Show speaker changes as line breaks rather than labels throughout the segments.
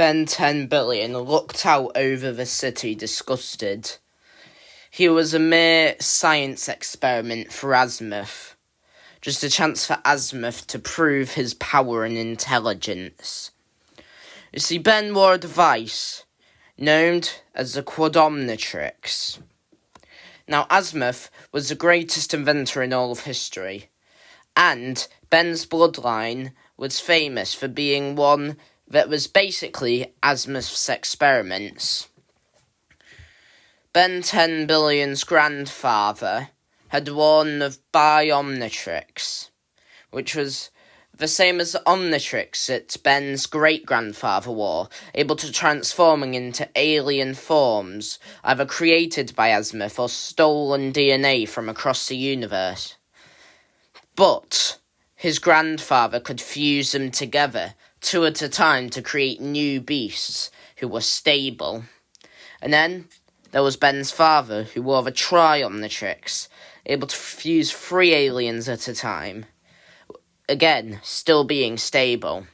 Ben 10 billion looked out over the city disgusted. He was a mere science experiment for Azimuth. Just a chance for Azimuth to prove his power and intelligence. You see, Ben wore a device known as the Quadomnitrix. Now, Azimuth was the greatest inventor in all of history, and Ben's bloodline was famous for being one that was basically Azimuth's experiments. Ben 10 billion's grandfather had worn the Biomnitrix, which was the same as the Omnitrix that Ben's great-grandfather wore, able to transforming into alien forms, either created by Azimuth or stolen DNA from across the universe. But his grandfather could fuse them together, two at a time, to create new beasts who were stable. And then there was Ben's father, who wore the Triomnitrix, able to fuse 3 aliens at a time. Again, still being stable.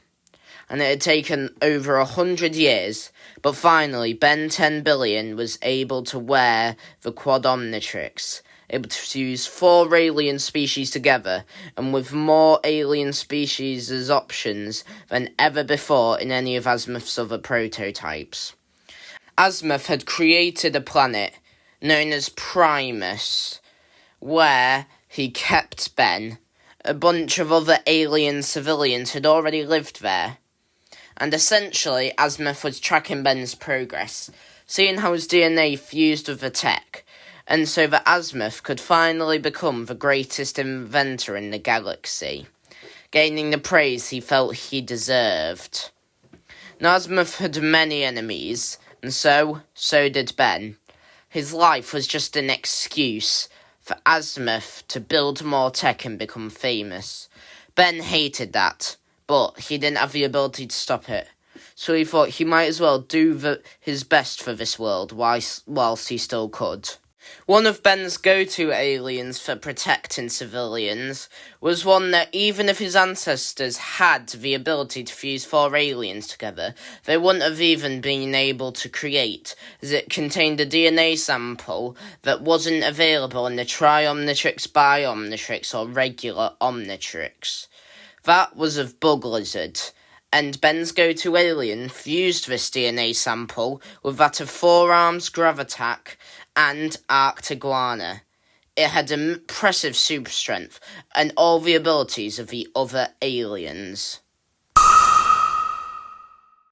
And it had taken over 100 years, but finally Ben 10 billion was able to wear the Quadomnitrix, able to fuse 4 alien species together, and with more alien species as options than ever before in any of Azimuth's other prototypes. Azimuth had created a planet known as Primus, where he kept Ben. A bunch of other alien civilians had already lived there, and essentially Azimuth was tracking Ben's progress, seeing how his DNA fused with the tech, and so that Azimuth could finally become the greatest inventor in the galaxy, gaining the praise he felt he deserved. Now, Azimuth had many enemies, and so did Ben. His life was just an excuse for Azimuth to build more tech and become famous. Ben hated that, but he didn't have the ability to stop it, so he thought he might as well do his best for this world whilst he still could. One of Ben's go-to aliens for protecting civilians was one that, even if his ancestors had the ability to fuse 4 aliens together, they wouldn't have even been able to create, as it contained a DNA sample that wasn't available in the Triomnitrix, Biomnitrix, or regular Omnitrix. That was of Bug Lizard, and Ben's go-to alien fused this DNA sample with that of Four-Arms, Gravatac, and Arctiguana. It had impressive super strength and all the abilities of the other aliens.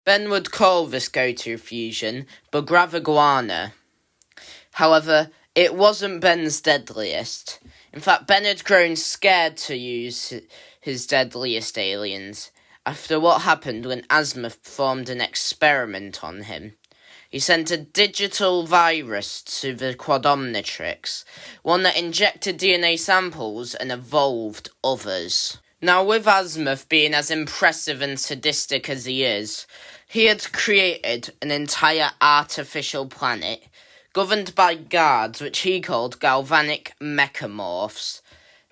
Ben would call this go-to fusion Bugravaguana. However, it wasn't Ben's deadliest. In fact, Ben had grown scared to use his deadliest aliens after what happened when Azimuth performed an experiment on him. He sent a digital virus to the Quadomnitrix, one that injected DNA samples and evolved others. Now, with Azimuth being as impressive and sadistic as he is, he had created an entire artificial planet, governed by guards which he called galvanic mechamorphs.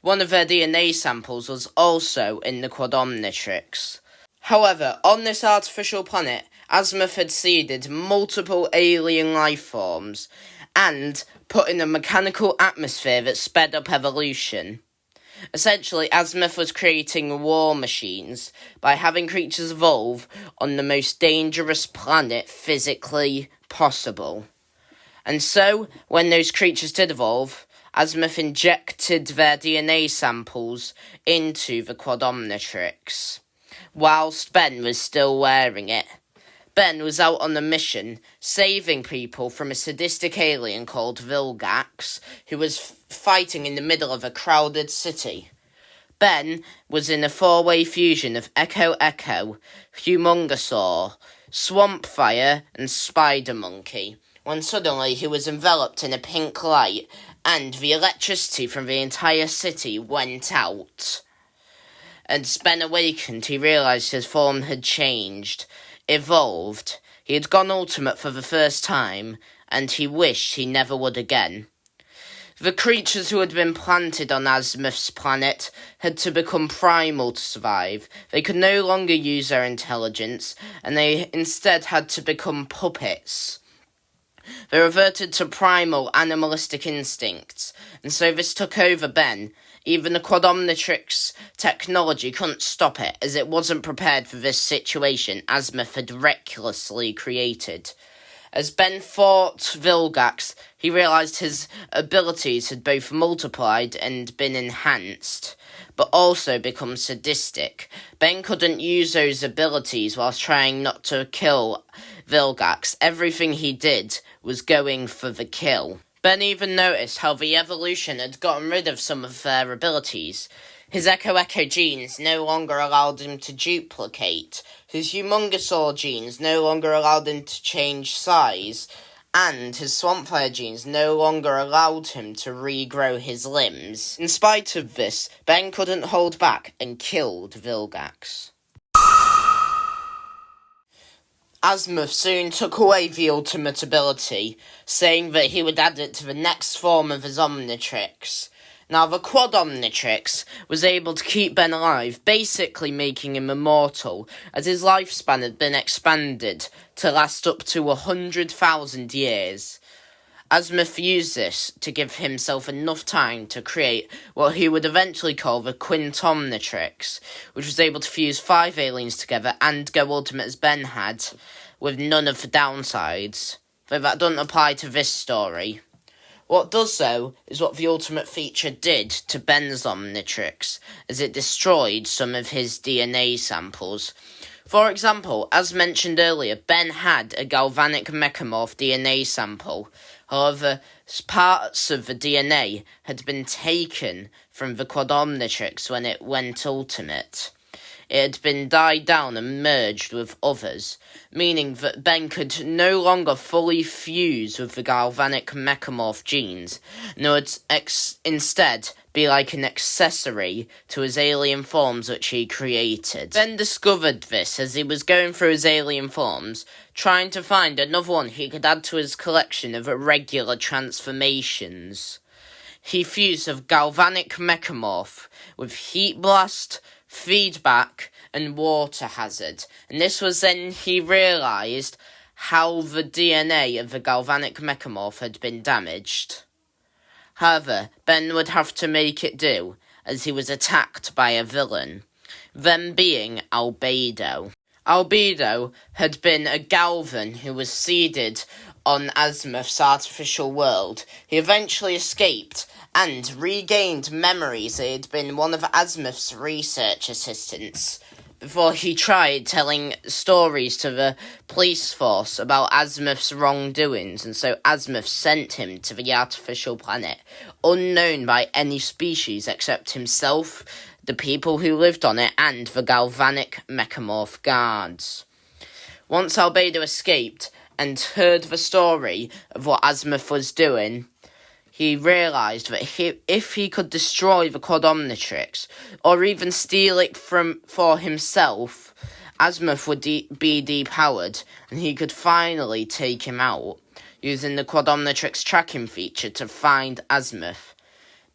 One of their DNA samples was also in the Quadomnitrix. However, on this artificial planet, Azimuth had seeded multiple alien life forms and put in a mechanical atmosphere that sped up evolution. Essentially, Azimuth was creating war machines by having creatures evolve on the most dangerous planet physically possible. And so, when those creatures did evolve, Azimuth injected their DNA samples into the Quadomnitrix, whilst Ben was still wearing it. Ben was out on a mission, saving people from a sadistic alien called Vilgax, who was fighting in the middle of a crowded city. Ben was in a 4-way fusion of Echo Echo, Humongosaur, Swampfire, and Spider Monkey, when suddenly he was enveloped in a pink light, and the electricity from the entire city went out. As Ben awakened, he realised his form had changed, evolved. He had gone ultimate for the first time, and he wished he never would again. The creatures who had been planted on Azimuth's planet had to become primal to survive. They could no longer use their intelligence, and they instead had to become puppets. They reverted to primal animalistic instincts, and so this took over Ben. Even the Quad Omnitrix technology couldn't stop it, as it wasn't prepared for this situation Azimuth had recklessly created. As Ben fought Vilgax, he realised his abilities had both multiplied and been enhanced, but also become sadistic. Ben couldn't use those abilities whilst trying not to kill Vilgax. Everything he did was going for the kill. Ben even noticed how the evolution had gotten rid of some of their abilities. His Echo genes no longer allowed him to duplicate. His Humongousaur genes no longer allowed him to change size. And his Swampfire genes no longer allowed him to regrow his limbs. In spite of this, Ben couldn't hold back and killed Vilgax. Azimuth soon took away the ultimate ability, saying that he would add it to the next form of his Omnitrix. Now, the Quad Omnitrix was able to keep Ben alive, basically making him immortal, as his lifespan had been expanded to last up to 100,000 years. Azimuth used this to give himself enough time to create what he would eventually call the Quintomnitrix, which was able to fuse 5 aliens together and go ultimate as Ben had, with none of the downsides, though that doesn't apply to this story. What does, though, is what the ultimate feature did to Ben's Omnitrix, as it destroyed some of his DNA samples. For example, as mentioned earlier, Ben had a galvanic mechamorph DNA sample. However, parts of the DNA had been taken from the Quad Omnitrix when it went ultimate. It had been died down and merged with others, meaning that Ben could no longer fully fuse with the galvanic mechamorph genes, and would instead be like an accessory to his alien forms which he created. Ben discovered this as he was going through his alien forms, trying to find another one he could add to his collection of irregular transformations. He fused a galvanic mechamorph with heat blast, feedback, and water hazard, and this was then he realised how the DNA of the galvanic mechamorph had been damaged. However, Ben would have to make it do, as he was attacked by a villain, them being Albedo. Albedo had been a Galvan who was seeded on Azimuth's artificial world. He eventually escaped and regained memories that he had been one of Azimuth's research assistants, before he tried telling stories to the police force about Azimuth's wrongdoings, and so Azimuth sent him to the artificial planet, unknown by any species except himself, the people who lived on it, and the galvanic mechamorph guards. Once Albedo escaped and heard the story of what Azimuth was doing, he realised that if he could destroy the Quad Omnitrix, or even steal it for himself, Azimuth would be depowered, and he could finally take him out, using the Quad Omnitrix tracking feature to find Azimuth.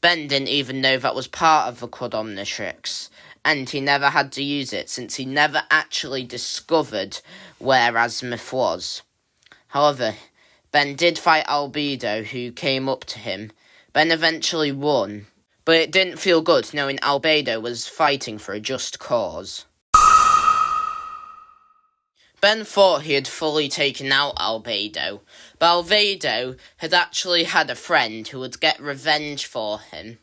Ben didn't even know that was part of the Quad Omnitrix, and he never had to use it, since he never actually discovered where Azimuth was. However, Ben did fight Albedo, who came up to him. Ben eventually won, but it didn't feel good knowing Albedo was fighting for a just cause. Ben thought he had fully taken out Albedo, but Albedo had actually had a friend who would get revenge for him.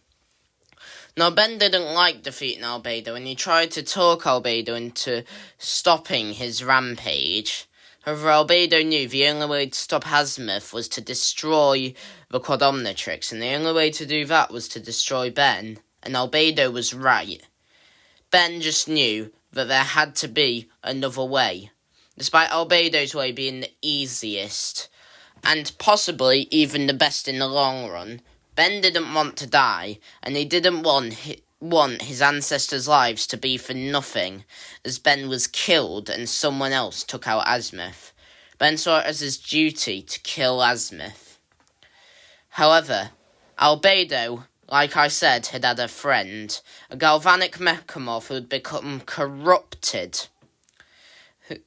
Now, Ben didn't like defeating Albedo, and he tried to talk Albedo into stopping his rampage. However, Albedo knew the only way to stop Azimuth was to destroy the Quad Omnitrix, and the only way to do that was to destroy Ben, and Albedo was right. Ben just knew that there had to be another way, despite Albedo's way being the easiest, and possibly even the best in the long run. Ben didn't want to die, and he didn't want his ancestors' lives to be for nothing, as Ben was killed and someone else took out Azimuth. Ben saw it as his duty to kill Azimuth. However, Albedo, like I said, had a friend, a galvanic mechamorph who had become corrupted.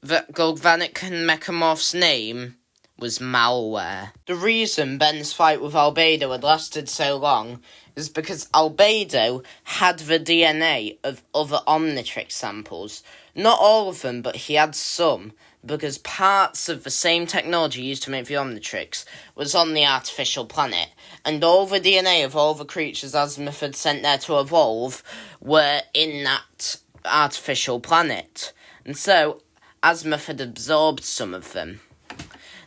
The galvanic mechamorph's name was Malware. The reason Ben's fight with Albedo had lasted so long is because Albedo had the DNA of other Omnitrix samples. Not all of them, but he had some, because parts of the same technology used to make the Omnitrix was on the artificial planet, and all the DNA of all the creatures Azimuth had sent there to evolve were in that artificial planet. And so, Azimuth had absorbed some of them.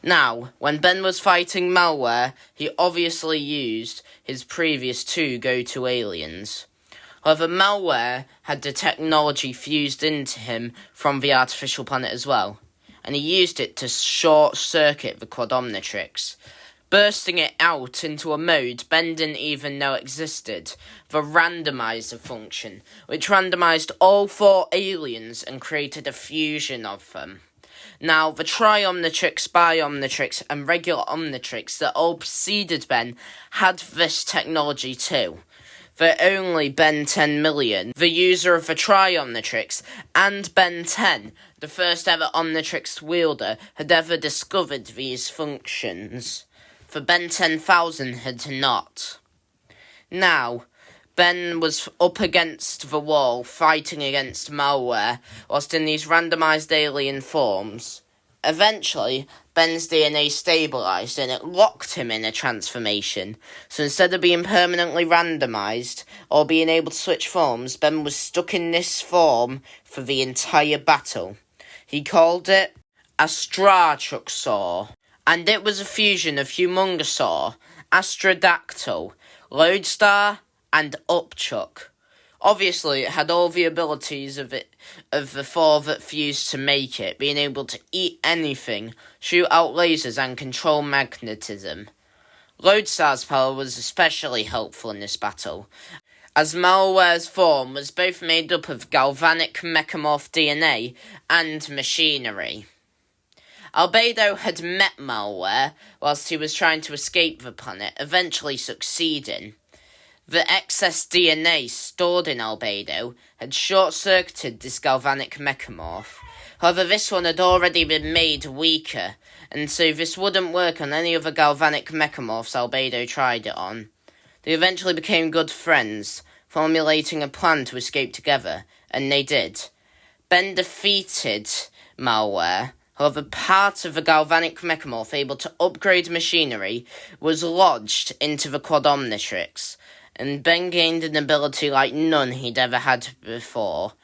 Now, when Ben was fighting Malware, he obviously used his previous two go-to aliens. However, Malware had the technology fused into him from the artificial planet as well, and he used it to short-circuit the Quad Omnitrix, bursting it out into a mode Ben didn't even know existed, the randomizer function, which randomized all four aliens and created a fusion of them. Now, the Tri-Omnitrix, Bi-Omnitrix, and regular Omnitrix that all preceded Ben had this technology too. That only Ben 10 million, the user of the Tri-Omnitrix, and Ben 10, the first ever Omnitrix wielder, had ever discovered these functions. For Ben 10,000 had not. Now, Ben was up against the wall, fighting against Malware, whilst in these randomised alien forms. Eventually, Ben's DNA stabilised and it locked him in a transformation, so instead of being permanently randomised, or being able to switch forms, Ben was stuck in this form for the entire battle. He called it Astrachuxor, and it was a fusion of Humongosaur, Astrodactyl, Lodestar, and Upchuck. Obviously, it had all the abilities of the four that fused to make it, being able to eat anything, shoot out lasers, and control magnetism. Lodestar's power was especially helpful in this battle, as Malware's form was both made up of galvanic mechamorph DNA and machinery. Albedo had met Malware whilst he was trying to escape the planet, eventually succeeding. The excess DNA stored in Albedo had short-circuited this galvanic mechamorph. However, this one had already been made weaker, and so this wouldn't work on any other galvanic mechamorphs Albedo tried it on. They eventually became good friends, formulating a plan to escape together, and they did. Ben defeated Malware. However, part of the galvanic mechamorph able to upgrade machinery was lodged into the Quad Omnitrix, and Ben gained an ability like none he'd ever had before.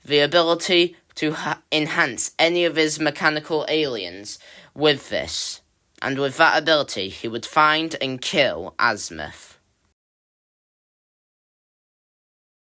The ability to enhance any of his mechanical aliens with this. And with that ability, he would find and kill Azimuth.